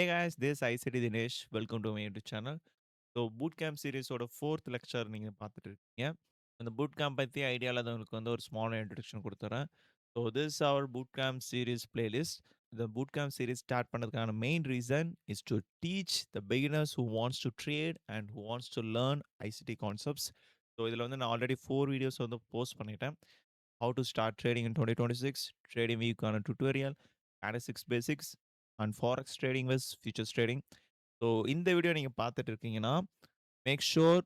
Hey guys, this is ICT Dinesh. Welcome to my YouTube channel. So boot camp சீரிஸோட fourth lecture நீங்கள் பார்த்துட்டு இருக்கீங்க. அந்த boot camp பற்றி ஐடியா இல்லாதவங்களுக்கு வந்து ஒரு ஸ்மால் இன்ட்ரடக்ஷன் கொடுத்துறேன். So this our boot camp series playlist. இந்த பூட் கேம்ப் சீரிஸ் ஸ்டார்ட் பண்ணதுக்கான main reason is to teach the beginners who wants to trade and who wants to learn ICT concepts. So இதில் வந்து நான் already 4 videos வந்து post பண்ணிட்டேன். How to start trading in 2026, trading வீக்கான tutorial, statistics basics and forex trading with futures trading. So இந்த video நீங்கள் பார்த்துட்டு இருக்கீங்கன்னா make sure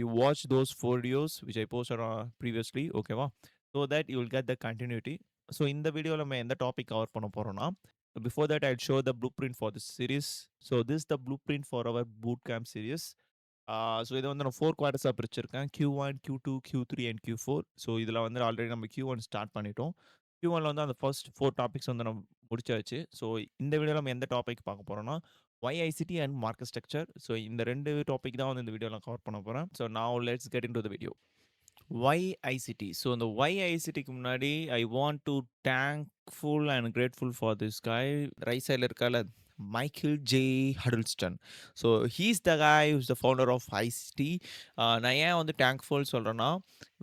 you watch those 4 videos which I posted previously, ஓகேவா? So that you will get the continuity. So இந்த வீடியோவில் நம்ம எந்த டாபிக் கவர் பண்ண போகிறோம்னா, before that I'll show the blueprint for this series. So this is the blueprint for our bootcamp series. So இதை வந்து நான் 4 குவார்ட்டர்ஸாக பிரிச்சிருக்கேன். Q1, Q2, Q3 and Q4. So இதில் வந்து ஆல்ரெடி நம்ம Q1 ஸ்டார்ட் பண்ணிட்டோம். Q1ல வந்து அந்த ஃபர்ஸ்ட் 4 டாபிக்ஸ் வந்து நம்ம முடிச்சாச்சு. ஸோ இந்த வீடியோவில் நம்ம எந்த டாபிக் பார்க்க போகிறோம்னா YICT and market structure. So இந்த 2 டாபிக் தான் வந்து இந்த வீடியோவில் கவர் பண்ண போகிறேன். So now let's get into the video. YICT. So இந்த YICTக்கு முன்னாடி I want to thankful and grateful for this guy. Right சைடில் இருக்கால Michael J Huddleston. So he's the guy who's the founder of ICT. நான் ஏன் வந்து thankful சொல்கிறேன்னா,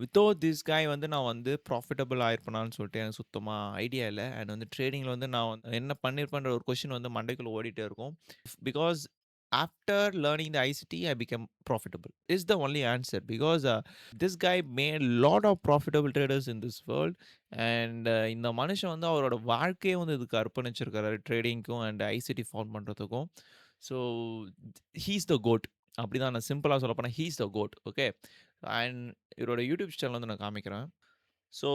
without this காய் வந்து நான் வந்து ப்ராஃபிட்டபிள் ஆயிருப்பேனான்னு சொல்லிட்டு எனக்கு சுத்தமாக ஐடியா இல்லை. அண்ட் வந்து ட்ரேடிங்கில் வந்து நான் வந்து என்ன பண்ணியிருப்பேன்ற ஒரு கொஷின் வந்து மண்டைக்குள்ளே ஓடிட்டே இருக்கும். Because after learning the ICT, I became profitable. Is the only answer because this guy made a lot of profitable traders in this world. And இந்த மனுஷன் வந்து அவரோட வாழ்க்கையை வந்து இதுக்கு அர்ப்பணிச்சிருக்காரு, ட்ரேடிங்க்கும் அண்ட் ஐசிடி ஃபார்ம் பண்ணுறதுக்கும். So he's the goat. அப்படிதான் நான் சிம்பிளாக சொல்ல போனால் he's the goat. Okay. And இவரோட யூடியூப் சேனல் வந்து நான் காமிக்கிறேன். So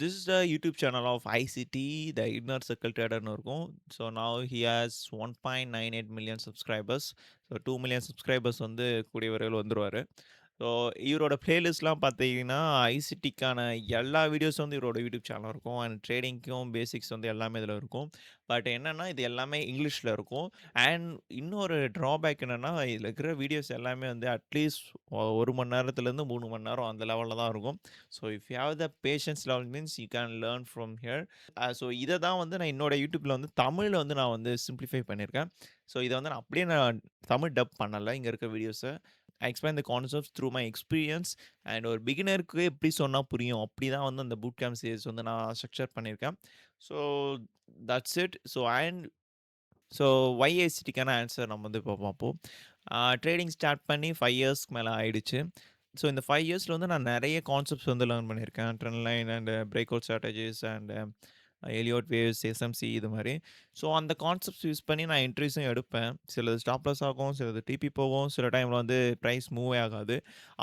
this is the YouTube channel of ICT the inner சர்க்கிள் ட்ரேடர்னு இருக்கும். So now he has 1.98 million subscribers. So 2 million subscribers வந்து கூடிய விரைவில் வந்துடுவார். ஸோ இவரோட பிளேலிஸ்ட்லாம் பார்த்தீங்கன்னா ஐசிடிக்கான எல்லா வீடியோஸும் வந்து இவரோட யூடியூப் சேனல் இருக்கும். அண்ட் ட்ரேடிங்க்கும் பேசிக்ஸ் வந்து எல்லாமே இதில் இருக்கும். பட் என்னென்னா இது எல்லாமே இங்கிலீஷில் இருக்கும். அண்ட் இன்னொரு ட்ராபேக் என்னென்னா, இதில் இருக்கிற வீடியோஸ் எல்லாமே வந்து அட்லீஸ்ட் 1 மணி நேரத்துலேருந்து 3 மணி நேரம் அந்த லெவலில் தான் இருக்கும். So if you have the patience level means you can learn from here. So இதை தான் வந்து நான் என்னோட யூடியூப்பில் வந்து தமிழில் வந்து நான் வந்து சிம்பிளிஃபை பண்ணியிருக்கேன். ஸோ இதை வந்து நான் அப்படியே நான் தமிழ் டப் பண்ணலை இங்கே இருக்க வீடியோஸை. I explain the concepts through my experience. And ஒரு பிகினருக்கு எப்படி சொன்னால் புரியும், அப்படி தான் வந்து அந்த பூட் கேம்ப் சீரிஸ் வந்து நான் ஸ்ட்ரக்சர் பண்ணியிருக்கேன். So that's it. ஸோ YICTக்கான ஆன்சர் நம்ம வந்து இப்போ பார்ப்போம். ட்ரேடிங் ஸ்டார்ட் பண்ணி 5 இயர்ஸ்க்கு மேலே ஆயிடுச்சு. ஸோ இந்த 5 இயர்ஸில் வந்து நான் நிறைய கான்செப்ட்ஸ் வந்து லேர்ன் பண்ணியிருக்கேன். Trend line and breakout strategies and Elliott waves, SMC இது மாதிரி. ஸோ அந்த கான்செப்ட்ஸ் யூஸ் பண்ணி நான் என்ட்ரிஸும் எடுப்பேன். சிலது ஸ்டாப்லஸ் ஆகும், சிலது டிபி போகும், சில டைமில் வந்து ப்ரைஸ் மூவே ஆகாது.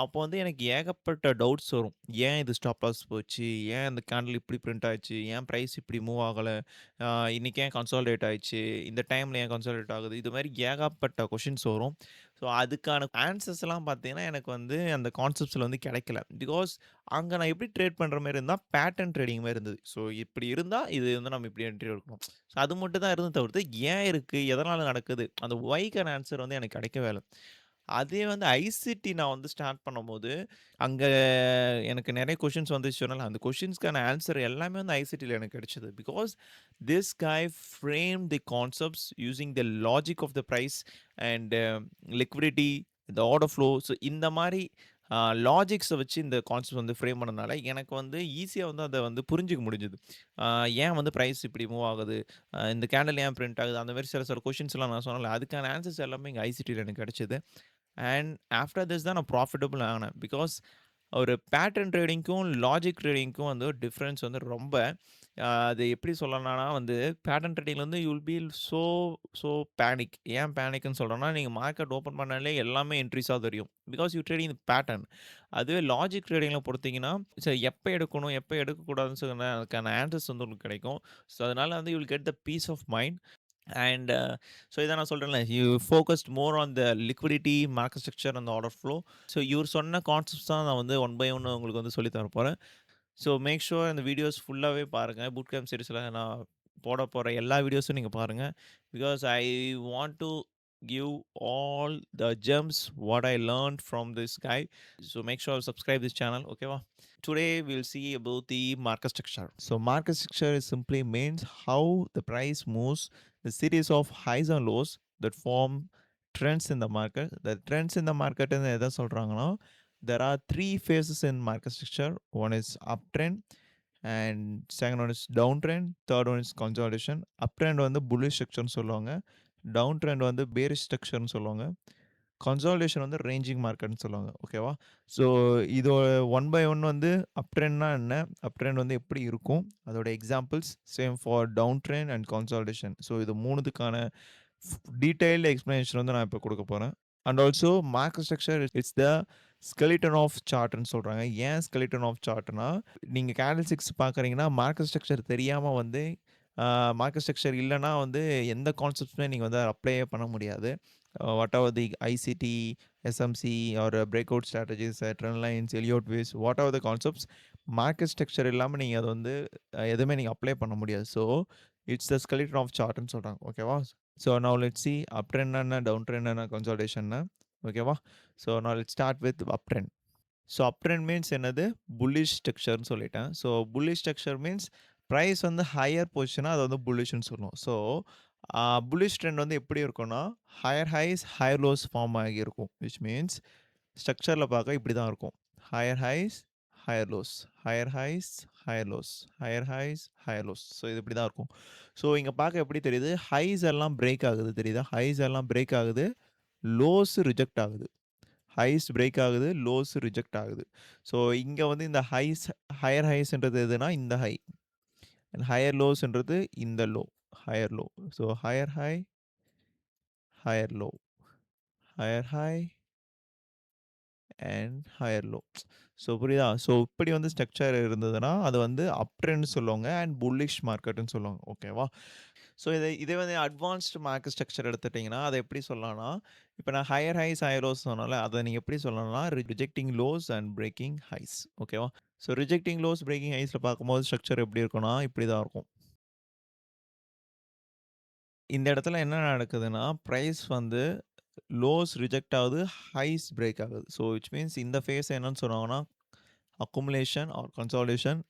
அப்போ வந்து எனக்கு ஏகப்பட்ட டவுட்ஸ் வரும். ஏன் இது ஸ்டாப்லாஸ் போச்சு, ஏன் இந்த கேண்டில் இப்படி பிரிண்ட் ஆச்சு, ஏன் ப்ரைஸ் இப்படி மூவ் ஆகலை, இன்றைக்கி ஏன் கன்சால்டேட் ஆயிடுச்சு, இந்த டைமில் ஏன் கன்சால்டேட் ஆகுது, இது மாதிரி ஏகப்பட்ட கொஷின்ஸ் வரும். ஸோ அதுக்கான ஆன்சர்ஸ்லாம் பார்த்தீங்கன்னா எனக்கு வந்து அந்த கான்செப்ட்ஸில் வந்து கிடைக்கல. பிகாஸ் அங்கே நான் எப்படி ட்ரேட் பண்ணுற மாதிரி இருந்தால் பேட்டர்ன் ட்ரேடிங் மாதிரி இருந்தது. ஸோ இப்படி இருந்தால் இது வந்து நம்ம இப்படி என்ட்ரி எடுக்கணும். ஸோ அது மட்டும் தான் இருந்து தவிர்த்து ஏன் இருக்குது, எதனால் நடக்குது, அந்த ஒய்க்கான ஆன்சர் வந்து எனக்கு கிடைக்கவே இல்லை. அதே வந்து ஐசிடி நான் வந்து ஸ்டார்ட் பண்ணும்போது அங்கே எனக்கு நிறைய கொஷின்ஸ் வந்துச்சுனால அந்த கொஷின்ஸ்க்கான ஆன்சர் எல்லாமே வந்து ஐசிடியில் எனக்கு கிடைச்சது. Because this guy framed the concepts using the logic of the price and liquidity, the order flow. So இந்த மாதிரி லாஜிக்ஸை வச்சு இந்த கான்செப்ட் வந்து ஃப்ரேம் பண்ணனால எனக்கு வந்து ஈஸியாக வந்து அதை வந்து புரிஞ்சிக்க முடிஞ்சுது. ஏன் வந்து ப்ரைஸ் இப்படி மூவ் ஆகுது, இந்த கேண்டில் ஏன் பிரிண்ட் ஆகுது, அந்த மாதிரி சில சில கொஷின்ஸ்லாம் நான் சொன்னல, அதுக்கான ஆன்சர்ஸ் எல்லாமே இங்கே ஐசிடியில் எனக்கு கிடைச்சிது. அண்ட் ஆஃப்டர் திஸ் தான் நான் ப்ராஃபிட்டபிள் ஆனேன். பிகாஸ் ஒரு பேட்டர்ன் ட்ரேடிங்க்கும் லாஜிக் ட்ரேடிங்க்கும் வந்து டிஃப்ரென்ஸ் வந்து ரொம்ப அது எப்படி சொல்லலாம்னா வந்து பேட்டர்ன் ட்ரேடிங்கில் வந்து you will be so panic. ஏன் பேனிக்னு சொல்கிறேன்னா, நீங்கள் மார்க்கெட் ஓப்பன் பண்ணாலே எல்லாமே என்ட்ரிஸாக தெரியும். Because you trading pattern. அதுவே லாஜிக் ட்ரேடிங்கில் பொறுத்தீங்கன்னா, சரி எப்போ எடுக்கணும் எப்போ எடுக்கக்கூடாதுன்னு சொன்ன அதுக்கான ஆன்சர்ஸ் வந்து உங்களுக்கு கிடைக்கும். ஸோ அதனால் வந்து you will get the peace of mind. And so இதை நான் சொல்கிறேன்ல, you focused more on the liquidity, market structure and order flow. So இவர் சொன்ன கான்செப்ட்ஸ் தான் நான் வந்து ஒன் பை ஒன் உங்களுக்கு வந்து சொல்லி தர போகிறேன். ஸோ மேக் ஷுர் இந்த வீடியோஸ் ஃபுல்லாகவே பாருங்கள். பூட் கேம்ப் சீரிஸில் நான் போட போகிற எல்லா வீடியோஸும் நீங்கள் பாருங்கள். Because I want to give all the gems what I learned from this guy. So make sure to subscribe this channel. Okay va? Today we'll see about the market structure. So market structure simply means how the price moves the series of highs and lows that form trends in the market. The trends in the market ன்னு எத சொல்றாங்கன்னா, there are 3 phases in market structure. One is uptrend and second one is downtrend, third one is consolidation. Uptrend வந்து bullish structureன்னு சொல்லுவாங்க. downtrend வந்து bearish structureன்னு சொல்லுவாங்க. Consolidation வந்து ranging மார்க்கெட்னு சொல்லுவாங்க. ஓகேவா? ஸோ இது ஒன் பை ஒன் வந்து அப் ட்ரெண்ட்னா என்ன? அப் ட்ரெண்ட் வந்து எப்படி இருக்கும்? அதோட examples same for down trend and consolidation. So இது 3த்துக்கான டீட்டெயில்டு எக்ஸ்ப்ளனேஷன் வந்து நான் இப்போ குடுக்க போறேன். And also market structure it's the skeleton of சார்ட்ன்னு சொல்றாங்க. ஏன் ஸ்கெலிட்டன் ஆஃப் சார்ட்னா, நீங்க கேண்டில் ஸ்டிக்ஸ் பார்க்குறீங்கன்னா, மார்க்கெட் ஸ்ட்ரக்சர் தெரியாம வந்து மார்க்கெட் ஸ்ட்ரக்சர் இல்லன்னா வந்து எந்த கான்செப்ட்ஸுமே நீங்க வந்து அப்ளையே பண்ண முடியாது. whatever the ICT, SMC or breakout strategies, trend lines, Elliott waves, whatever the concepts, market structure இல்லாம நீங்க அத வந்து எதுவுமே நீங்க அப்ளை பண்ண முடியாது. So it's the skeleton of சார்ட்ன்னு சொல்றாங்க. ஓகேவா? So now let's see up trend என்ன, டவுன் ட்ரெண்ட் என்ன, கன்சாலிடேஷன் என்ன. ஓகேவா? So now let's start with up trend. So up trend means என்னது? புல்லிஷ் ஸ்ட்ரக்சர்ன்னு சொல்லிட்டேன். So bullish structure means price வந்து ஹையர் பொசிஷனா அது வந்து புல்லிஷ்ன்னு சொல்லுவோம். ஸோ புல்லிஷ் ட்ரெண்ட் வந்து எப்படி இருக்கும்னா, higher highs, higher lows form ஆகியிருக்கும். விச் மீன்ஸ் ஸ்ட்ரக்சரில் பார்க்க இப்படி தான் இருக்கும். Higher highs, higher lows, higher highs, higher lows, higher highs, higher lows. So இது இப்படி தான் இருக்கும். ஸோ இங்கே பார்க்க எப்படி தெரியுது? ஹைஸ் எல்லாம் பிரேக் ஆகுது தெரியுதா? ஹைஸ் எல்லாம் பிரேக் ஆகுது, லோஸ் ரிஜெக்ட் ஆகுது. ஹைஸ் பிரேக் ஆகுது, லோஸ் ரிஜெக்ட் ஆகுது. ஸோ இங்க வந்து இந்த ஹையர் ஹைஸ்ன்றது எதுனா இந்த ஹை. அண்ட் ஹையர் லோஸ்ன்றது இந்த low. Higher low. So higher high, higher low, higher high and higher low. So புரியுதா? ஸோ இப்படி வந்து ஸ்ட்ரக்சர் இருந்ததுன்னா, அது வந்து அப் ட்ரெண்ட் சொல்லுவாங்க அண்ட் புல்லிஷ் மார்க்கெட்ன்னு சொல்லுவாங்க. ஓகேவா? ஸோ இதே வந்து அட்வான்ஸ்டு மார்க்கெட் ஸ்ட்ரக்சர் எடுத்துட்டீங்கன்னா, அதை எப்படி சொல்லலாம்னா, இப்போ நான் ஹையர் ஹைஸ், ஹையர் லோஸ் சொன்னேன்ல, அதை நீங்க எப்படி சொல்லலாம்னா, rejecting lows and breaking highs. ஓகேவா? ஸோ ரிஜெக்டிங் லோஸ், பிரேக்கிங் ஹைஸ்ல பார்க்கும்போது ஸ்ட்ரக்சர் எப்படி இருக்கும்னா, இப்படி தான் இருக்கும். இந்த இடத்துல என்ன நடக்குதுன்னா, பிரைஸ் வந்து லோஸ் ரிஜெக்ட் ஆகுது, ஹைஸ் பிரேக் ஆகுது. ஸோ விச் மீன்ஸ் இந்த ஃபேஸ் என்னன்னு சொல்லுவாங்கன்னா, அக்குமுலேஷன் ஆர் கன்சாலிடேஷன்.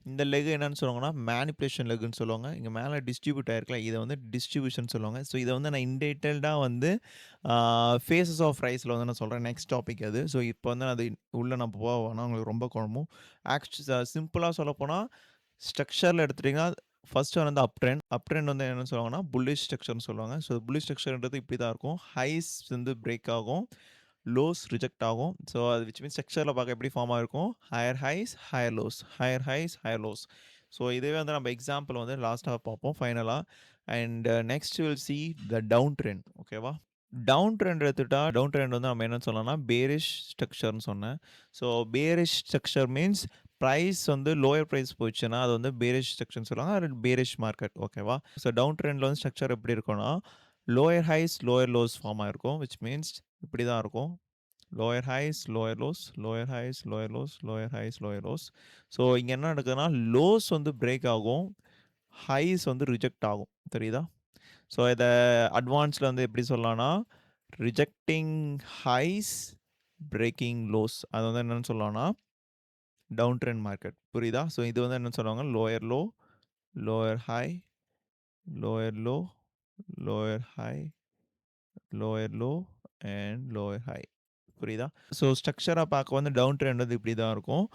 இந்த லெக் என்னன்னு சொல்லுவாங்கன்னா, மேனிபுலேஷன் லெக்குன்னு சொல்லுவாங்க. இங்க மேல டிஸ்ட்ரிபியூட் ஆயிருக்குல்ல, இத வந்து டிஸ்ட்ரிபியூஷன் சொல்லுவாங்க. ஸோ இத வந்து நான் இன்டீட்டெயில்டா வந்து ஃபேஸஸ் ஆஃப் ரைஸ்ல வந்து நான் சொல்றேன். நெக்ஸ்ட் டாபிக் அது. ஸோ இப்போ வந்து அது உள்ள நான் போக வேணாம். உங்களுக்கு ரொம்ப குழம்பும். சிம்பிளா சொல்லப்போனா, ஸ்ட்ரக்சர்ல எடுத்துட்டீங்கன்னா, ஃபர்ஸ்ட் வந்து அப் ட்ரெண்ட். அப் ட்ரெண்ட் வந்து என்னன்னு சொல்லுவாங்கன்னா, புல்லிஷ் ஸ்ட்ரக்சர்ன்னு சொல்லுவாங்க. ஸோ புல்லிஷ் ஸ்ட்ரக்சர்ன்றது இப்படி தான் இருக்கும். ஹைஸ் வந்து பிரேக் ஆகும். லோஸ் ரிஜெக்ட் ஆகும். ஸோ அது விச் மீன்ஸ் ஸ்ட்ரக்சரில் பார்க்க எப்படி ஃபார்ம் ஆயிருக்கும்? Higher highs, higher lows, higher highs, higher lows. So இதுவே வந்து நம்ம எக்ஸாம்பிள் வந்து லாஸ்ட்டாக பார்ப்போம் ஃபைனலாக. And next will see the down trend. ஓகேவா? டவுன் ட்ரெண்ட் எடுத்துட்டா, டவுன் ட்ரெண்ட் வந்து நம்ம என்னன்னு சொல்லலாம்னா, பேரிஷ் ஸ்ட்ரக்சர்னு சொன்னேன். So bearish structure means price வந்து லோயர் பிரைஸ் போச்சுன்னா, அது வந்து பேரிஷ் ஸ்ட்ரக்சர்னு சொல்லுவாங்க. அது பேரிஷ் மார்க்கெட். ஓகேவா? ஸோ டவுன் ட்ரெண்ட்ல வந்து ஸ்ட்ரக்சர் எப்படி இருக்கும்னா, lower highs, lower lows form ஆயிருக்கும். விச் மீன்ஸ் இப்படி தான் இருக்கும். Lower highs, lower lows, lower highs, lower lows, lower highs, lower lows. So இங்க என்ன நடக்குதுன்னா, லோஸ் வந்து பிரேக் ஆகும். ஹைஸ் வந்து ரிஜெக்ட் ஆகும். தெரியுதா? ஸோ இத அட்வான்ஸ்ல வந்து எப்படி சொல்லலாம்னா, ரிஜெக்டிங் ஹைஸ், பிரேக்கிங் லோஸ். அது வந்து என்னன்னு சொல்லலாம்னா, டவுன் ட்ரெண்ட் மார்க்கெட். புரியுதா? ஸோ இது வந்து என்னன்னு சொல்லுவாங்க, lower low, lower high, lower low, lower high, lower low and lower high. புரியுதா? ஸோ ஸ்ட்ரக்சரா பார்க்க வந்து டவுன் ட்ரெண்ட் வந்து இப்படி தான் இருக்கும்.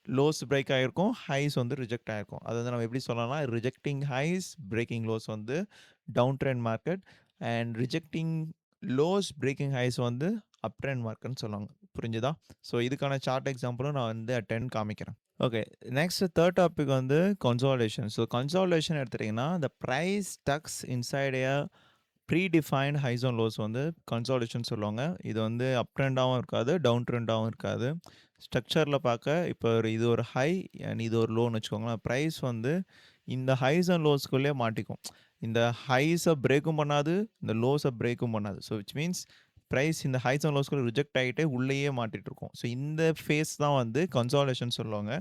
லோஸ் பிரேக் ஆகிருக்கும், ஹைஸ் வந்து ரிஜெக்ட் ஆகிருக்கும். அது வந்து நம்ம எப்படி சொல்லலாம்னா, ரிஜெக்டிங் ஹைஸ், பிரேக்கிங் லோஸ் வந்து down trend market. And rejecting lows, breaking highs வந்து அப் ட்ரெண்ட் மார்க்கெட்னு சொல்லுவாங்க. புரிஞ்சுதா? ஸோ இதுக்கான சார்ட் எக்ஸாம்பிளும் நான் வந்து 10 காமிக்கிறேன். ஓகே. நெக்ஸ்ட் தேர்ட் டாபிக் வந்து கன்சாலிடேஷன். ஸோ கன்சாலிடேஷன் எடுத்துட்டீங்கன்னா, the price stucks inside a predefined highs and lows வந்து கன்சாலிடேஷன் சொல்லுவாங்க. இது வந்து அப் ட்ரெண்டாகவும் இருக்காது, டவுன் ட்ரெண்டாகவும் இருக்காது. ஸ்ட்ரக்சரில் பார்க்க இப்போ இது ஒரு ஹை அண்ட் இது ஒரு லோன்னு வச்சுக்கோங்களேன். ப்ரைஸ் வந்து இந்த ஹைஸ் அண்ட் லோஸ்க்குள்ளேயே மாட்டிக்கும். இந்த ஹைஸை பிரேக்கும் பண்ணாது, இந்த லோஸை பிரேக்கும் பண்ணாது. ஸோ விச் மீன்ஸ் ப்ரைஸ் இந்த ஹைஸ் அண்ட் லோஸ்க்குள்ள ரிஜெக்ட் ஆகிட்டே உள்ளேயே மாட்டிட்டு இருக்கும். ஸோ இந்த ஃபேஸ் தான் வந்து கன்சாலிடேஷன் சொல்லுவாங்க.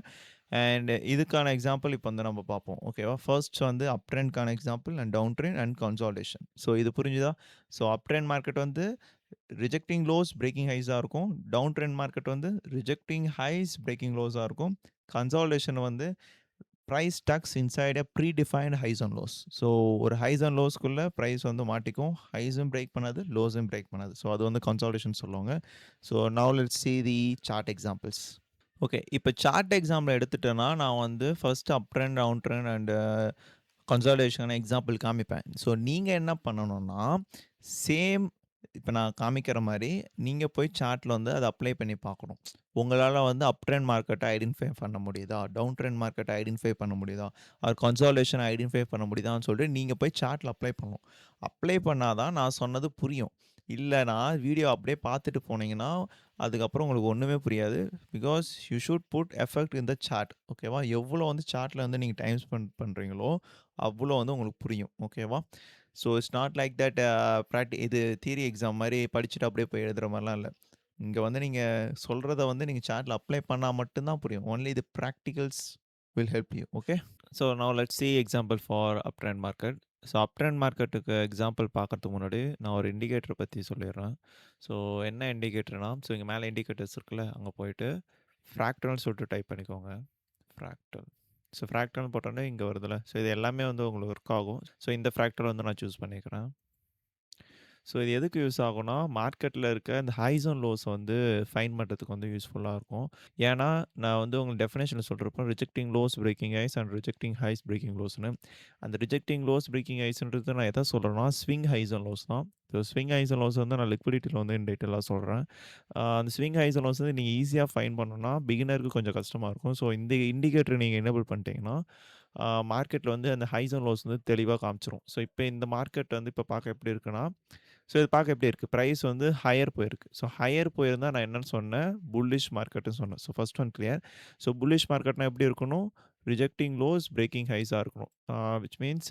அண்ட் இதுக்கான எக்ஸாம்பிள் இப்போ வந்து நம்ம பார்ப்போம். ஓகேவா? ஃபர்ஸ்ட் வந்து அப் ட்ரெண்ட்கான example and down trend and consolidation. So இது புரிஞ்சுதா? ஸோ அப் ட்ரெண்ட் மார்க்கெட் வந்து ரிஜெக்டிங் லோஸ், பிரேக்கிங் ஹைஸாக இருக்கும். டவுன் ட்ரெண்ட் மார்க்கெட் வந்து ரிஜெக்டிங் ஹைஸ், பிரேக்கிங் லோஸாக இருக்கும். கன்சாலிடேஷன் வந்து price stucks inside a predefined highs and lows. So ஒரு ஹைஸ் அண்ட் லோஸ்க்குள்ள பிரைஸ் வந்து மாட்டிக்கும். ஹைஸும் பிரேக் பண்ணாது, லோஸும் பிரேக் பண்ணாது. ஸோ அது வந்து கன்சாலிடேஷன் சொல்லுவாங்க. So now let's see the chart examples. Okay. இப்ப சார்ட் எக்ஸாம்பிள் எடுத்துட்டேன்னா, நான் வந்து first up trend, down trend and consolidation example காமிப்பேன். ஸோ நீங்க என்ன பண்ணணும்னா, சேம் இப்ப நான் காமிக்கிற மாரி, நீங்க போய் சார்ட்ல வந்து அத அப்ளை பண்ணி பார்க்கணும். உங்களால வந்து அப் ட்ரெண்ட் மார்க்கெட்ட ஐடென்டிஃபை பண்ண முடியுதா? டவுன் ட்ரெண்ட் மார்க்கெட்ட ஐடென்டிஃபை பண்ண முடியுதா? ஆர் கன்சாலிடேஷன ஐடென்டிஃபை பண்ண முடியுதான்னு சொல்லிட்டு நீங்க போய் சார்ட்ல அப்ளை பண்ணணும். அப்ளை பண்ணா தான் நான் சொன்னது புரியும். இல்லன்னா வீடியோ அப்படியே பார்த்துட்டு போனீங்கன்னா, அதுக்கப்புறம் உங்களுக்கு ஒண்ணுமே புரியாது. Because you should put effect in the chart. ஓகேவா? எவ்வளோ வந்து சார்ட்ல வந்து நீங்க டைம் ஸ்பெண்ட் பண்றீங்களோ, அவ்வளோ வந்து உங்களுக்கு புரியும். ஓகேவா? So it's not like that இது தியரி எக்ஸாம் மாரி படிச்சுட்டு அப்படியே போய் எழுதுற மாரிலாம் இல்ல. இங்க வந்து நீங்க சொல்றத வந்து நீங்க சார்ட்ல அப்ளை பண்ணா மட்டும் தான் புரியும். Only the practicals will help you. Okay? So now let's see example for up trend market. So up trend மார்க்கெட்டுக்கு எக்ஸாம்பிள் பார்க்கறதுக்கு முன்னாடி நான் ஒரு இண்டிகேட்டர் பத்தி சொல்லிடுறேன். ஸோ என்ன இண்டிகேட்டர்னா, ஸோ இங்க மேல இண்டிகேட்டர்ஸ் இருக்குல்ல, அங்க போயிட்டு ஃப்ராக்டல்னு சொல்லிட்டு டைப் பண்ணிக்கோங்க. ஃப்ராக்டல். ஸோ ஃப்ராக்டல்னு போட்டோனே இங்க வருதுல்ல. ஸோ இது எல்லாமே வந்து உங்களுக்கு ஒர்க் ஆகும். ஸோ இந்த ஃப்ராக்டல் வந்து நான் சூஸ் பண்ணிக்கிறேன். ஸோ இது எதுக்கு யூஸ் ஆகும்னா, மார்க்கெட்ல இருக்க இந்த ஹைஸ் அண்ட் லோஸ் வந்து ஃபைண்ட் பண்றதுக்கு வந்து யூஸ்ஃபுல்லா இருக்கும். ஏன்னா, நான் வந்து உங்களுக்கு டெஃபினிஷன்ல சொல்றப்போ rejecting lows, breaking highs and rejecting highs, breaking லோஸ்ன்னு. அந்த ரிஜெக்டிங் லோஸ், பிரேக்கிங் ஹைஸ்ன்றது நான் எத சொல்றேன்னா, ஸ்விங் ஹைஸ் அண்ட் லோஸ் தான். So swing highs and lows வந்து நான் லிக்விடிட்டில வந்து இன் டீட்டெயிலா சொல்றேன். அந்த ஸ்விங் ஹைஸ் அண்ட் லோஸ் வந்து நீங்க ஈஸியா ஃபைண்ட் பண்ணணும்னா, பிகினருக்கு கொஞ்சம் கஷ்டமா இருக்கும். ஸோ இந்த இண்டிகேட்டர் நீங்க எனேபிள் பண்ணிட்டீங்கன்னா, மார்க்கெட்ல வந்து அந்த ஹைஸ் அண்ட் லோஸ் வந்து தெளிவா காமிச்சுரும். ஸோ இப்ப இந்த மார்க்கெட் வந்து இப்ப பார்க்க எப்படி இருக்குன்னா, ஸோ இது பார்க்க எப்படி இருக்கு? பிரைஸ் வந்து ஹையர் போயிருக்கு. ஸோ ஹையர் போயிருந்தா நான் என்னன்னு சொன்னேன்? புல்லிஷ் மார்க்கெட்ன்னு சொன்னேன். So first one clear. So bullish மார்க்கெட்னா எப்படி இருக்கணும்? ரிஜெக்டிங் லோஸ், பிரேக்கிங் ஹைஸா இருக்கணும். Which means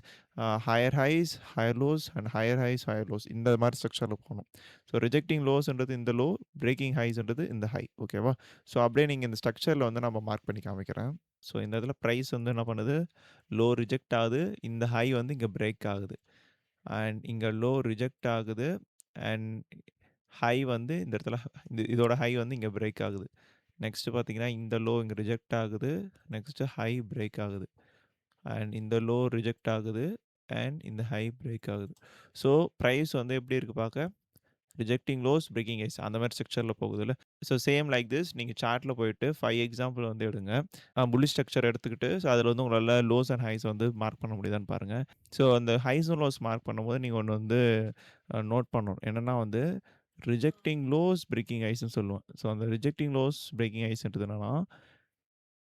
higher highs, higher lows and higher highs, higher lows இந்த மாரி ஸ்ட்ரக்சர்ல போணும். ஸோ ரிஜெக்டிங் லோஸ்ன்றது இந்த லோ, பிரேக்கிங் ஹைஸ்ன்றது இந்த ஹை. ஓகேவா? ஸோ அப்படியே நீங்க இந்த ஸ்ட்ரக்சர்ல வந்து நம்ம மார்க் பண்ணி காமிக்கிறேன். ஸோ இந்த இடத்துல பிரைஸ் வந்து என்ன பண்ணுது? லோ ரிஜெக்ட் ஆகுது. இந்த ஹை வந்து இங்க பிரேக் ஆகுது. அண்ட் இங்க லோ ரிஜெக்ட் ஆகுது. அண்ட் ஹை வந்து இந்த இடத்துல இதோட ஹை வந்து இங்க பிரேக் ஆகுது. நெக்ஸ்ட் பார்த்தீங்கன்னா, இந்த லோ இங்க ரிஜெக்ட் ஆகுது. நெக்ஸ்ட் ஹை பிரேக் ஆகுது. அண்ட் இந்த லோ ரிஜெக்ட் ஆகுது. அண்ட் இந்த ஹை பிரேக் ஆகுது. ஸோ பிரைஸ் வந்து எப்படி இருக்கு பார்க்க? ரிஜெக்டிங் லோஸ், பிரேக்கிங் ஹைஸ் அந்த மாரி ஸ்ட்ரக்சர்ல போகுதுல்ல. ஸோ சேம் லைக் திஸ் நீங்க சார்ட்ல போயிட்டு 5 எக்ஸாம்பிள் வந்து எடுங்க. புல்லிஷ் ஸ்ட்ரக்சர் எடுத்துக்கிட்டு, ஸோ அதில வந்து உங்களால லோஸ் அண்ட் ஹைஸ் வந்து மார்க் பண்ண முடியுதான்னு பாருங்க. ஸோ அந்த ஹைஸ் அண்ட் லோஸ் மார்க் பண்ணும்போது நீங்க ஒண்ணு வந்து நோட் பண்ணணும். என்னன்னா வந்து ரிஜெக்டிங் லோஸ், பிரேக்கிங் ஹைஸ்ன்னு சொல்லுவேன். ஸோ அந்த ரிஜெக்டிங் லோஸ், பிரேக்கிங் ஹைஸ்ன்றது என்னன்னா,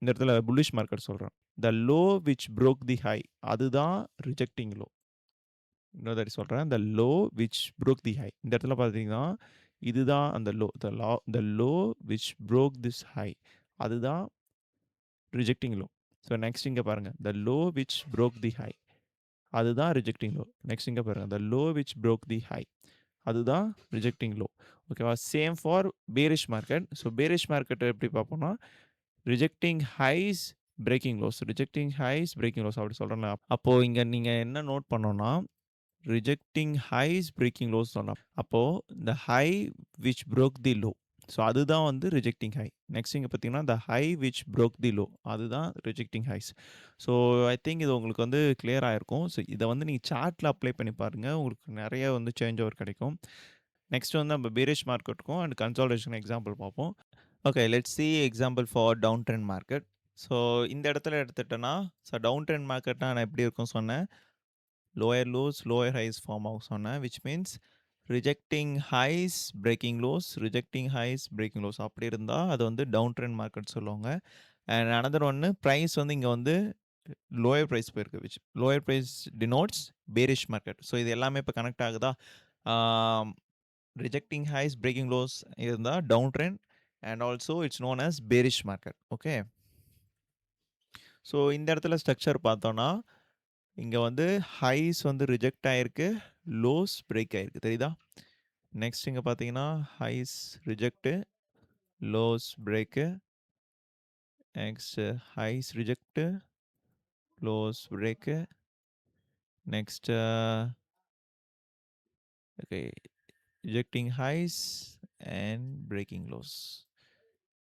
இந்த இடத்துல புல்லிஷ் மார்க்கெட் சொல்றேன். The low which broke the high அதுதான் ரிஜெக்டிங் லோ. இன்னொரு தாட்டி சொல்றேன். The low which broke the high. இந்த இடத்துல பார்த்தீங்கன்னா, இதுதான் அந்த low. The low which broke this high. அதுதான் ரிஜெக்டிங் லோ. ஸோ நெக்ஸ்ட் இங்க பாருங்க. The low which broke the high. அதுதான் ரிஜெக்டிங் லோ. நெக்ஸ்ட் இங்க பாருங்க. The low which broke the high. அதுதான் ரிஜெக்டிங் லோ. ஓகேவா? Same for bearish market. So bearish market எப்படி பார்ப்போம்னா, rejecting highs, breaking lows. Rejecting highs, breaking lows அப்படி சொல்றேன்ல. அப்போ இங்க நீங்க என்ன நோட் பண்ணணும்னா ரிஜெக்டிங் ஹைஸ், பிரேக்கிங் லோஸ் சொன்னோம். அப்போ இந்த high which broke the low. So அதுதான் வந்து ரிஜெக்டிங் ஹை. நெக்ஸ்ட் இங்க பார்த்தீங்கன்னா, the high which broke the low. அதுதான் rejecting highs. So I think இது உங்களுக்கு வந்து கிளியர் ஆயிருக்கும். ஸோ இத வந்து நீங்க சார்ட்ல அப்ளை பண்ணி பாருங்க. உங்களுக்கு நெறைய வந்து சேஞ்ச் ஓவர் கிடைக்கும். நெக்ஸ்ட் வந்து நம்ம பேரிஷ் மார்க்கெட்டுக்கும் அண்ட் கன்சாலிடேஷன் எக்ஸாம்பிள் பார்ப்போம். Okay let's see example for down trend market. So இந்த இடத்துல எடுத்துட்டேன்னா, ஸோ டவுன் ட்ரெண்ட் மார்க்கெட்னா நான் எப்படி இருக்கும்னு சொன்னேன். Lower lows, lower highs form ஆகும் சொன்னேன். Which means rejecting highs, breaking lows, rejecting highs, breaking lows அப்படி இருந்தா அது வந்து டவுன் ட்ரெண்ட் மார்க்கெட் சொல்லுவாங்க. அண்ட் அனதர் ஒன்னு பிரைஸ் வந்து இங்க வந்து லோயர் பிரைஸ் போயிருக்கு. Which lower price denotes bearish market. So இது எல்லாமே இப்போ கனெக்ட் ஆகுதா? ரிஜெக்டிங் ஹைஸ், பிரேக்கிங் லோஸ் இருந்தா down trend and also it's known as bearish market. Okay. So இந்த இடத்துல ஸ்ட்ரக்சர் பார்த்தோம்னா, இங்க வந்து ஹைஸ் வந்து ரிஜெக்ட் ஆயிருக்கு. லோஸ் பிரேக் ஆயிருக்கு. தெரியுதா? நெக்ஸ்ட் இங்க பார்த்தீங்கன்னா, highs reject, lows break. Next highs reject, lows break. Next okay rejecting highs and breaking lows.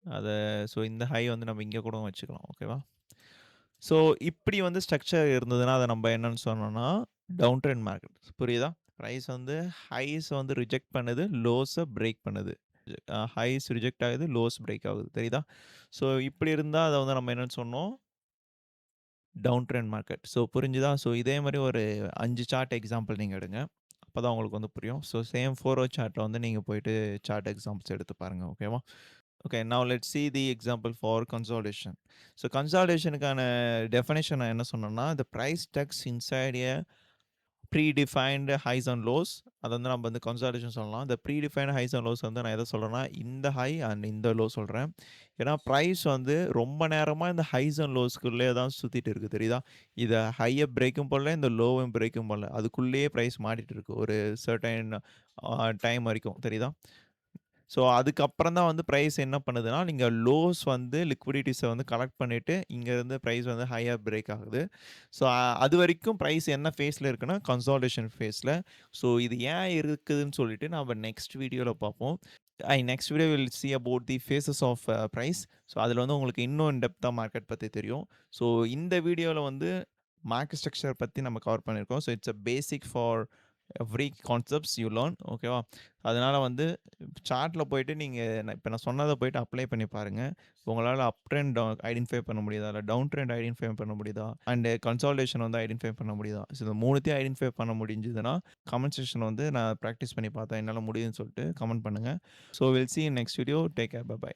அத ஸோ இந்த ஹை வந்து நம்ம இங்க கூட வச்சுக்கலாம். ஓகேவா? ஸோ இப்படி வந்து ஸ்ட்ரக்சர் இருந்ததுன்னா, அத நம்ம என்னன்னு சொன்னோம்னா, டவுன் ட்ரெண்ட் மார்க்கெட். புரியுதா? பிரைஸ் வந்து ஹைஸ் வந்து ரிஜெக்ட் பண்ணுது, லோஸ பிரேக் பண்ணுது. ஹைஸ் ரிஜெக்ட் ஆகுது, லோஸ் பிரேக் ஆகுது. தெரியுதா? ஸோ இப்படி இருந்தா அத வந்து நம்ம என்னன்னு சொன்னோம்? Down trend market. ஸோ புரிஞ்சுதா? ஸோ இதே மாரி ஒரு 5 சார்ட் எக்ஸாம்பிள் நீங்க எடுங்க. அப்பதான் உங்களுக்கு வந்து புரியும். ஸோ சேம் 4 ஹவர் சார்ட்ல வந்து நீங்க போயிட்டு சார்ட் எக்ஸாம்பிள்ஸ் எடுத்து பாருங்க. ஓகேவா? Okay. Now let's see the example for consolidation. ஸோ கன்சாலிடேஷனுக்கான டெஃபினிஷன் நான் என்ன சொன்னேன்னா, the price tucks inside a predefined highs and lows. அத வந்து நம்ம வந்து கன்சாலிடேஷன் சொல்லலாம். இந்த ப்ரீடிஃபைன்டு ஹைஸ் அண்ட் லோஸ் வந்து நான் எத சொல்றேன்னா, இந்த ஹை அண்ட் இந்த லோ சொல்றேன். ஏன்னா பிரைஸ் வந்து ரொம்ப நேரமா இந்த ஹைஸ் அண்ட் லோஸ்க்குள்ளயே தான் சுத்திட்டு இருக்கு. தெரியுதா? இத ஹைய பிரேக்கும் பண்ணல, இந்த லோவும் பிரேக்கும் பண்ணல. அதுக்குள்ளேயே பிரைஸ் மாறிட்டு இருக்கு. ஒரு சர்டைன் டைம் வரைக்கும். தெரியுதா? ஸோ அதுக்கப்புறம் தான் வந்து பிரைஸ் என்ன பண்ணுதுன்னா, நீங்க லோஸ் வந்து லிக்விடிட்டீஸ வந்து கலெக்ட் பண்ணிட்டு, இங்க இருந்து பிரைஸ் வந்து ஹையா பிரேக் ஆகுது. ஸோ அதுவரைக்கும் பிரைஸ் என்ன ஃபேஸ்ல இருக்குன்னா, கன்சாலிடேஷன் ஃபேஸ்ல. ஸோ இது ஏன் இருக்குதுன்னு சொல்லிட்டு நாம நெக்ஸ்ட் வீடியோல பார்ப்போம். Next video will see about the phases of price. So அதில வந்து உங்களுக்கு இன்னும் இன் டெப்த்தா மார்க்கெட் பத்தி தெரியும். ஸோ இந்த வீடியோல வந்து மார்க்கெட் ஸ்ட்ரக்சர் பத்தி நம்ம கவர் பண்ணியிருக்கோம். So it's a basic for every concepts you learn. ஓகேவா? அதனால வந்து சார்ட்ல போயிட்டு நீங்க இப்ப நான் சொன்னத போயிட்டு அப்ளை பண்ணி பாருங்க. உங்களால அப் ட்ரெண்ட் ஐடென்டிஃபை பண்ண முடியுதா? இல்ல டவுன் ட்ரெண்ட் ஐடென்டிஃபை பண்ண முடியுதா? அண்ட் கன்சாலிடேஷன் வந்து ஐடென்டிஃபை பண்ண முடியுதா? ஸோ இந்த 3த்தையும் ஐடென்டிஃபை பண்ண முடிஞ்சதுன்னா, கமெண்ட் செக்ஷன்ல வந்து நான் பிராக்டிஸ் பண்ணி பார்த்தேன். என்னால முடியுதுன்னு சொல்லிட்டு கமெண்ட் பண்ணுங்க. So will see in next video. Take care. Bye by.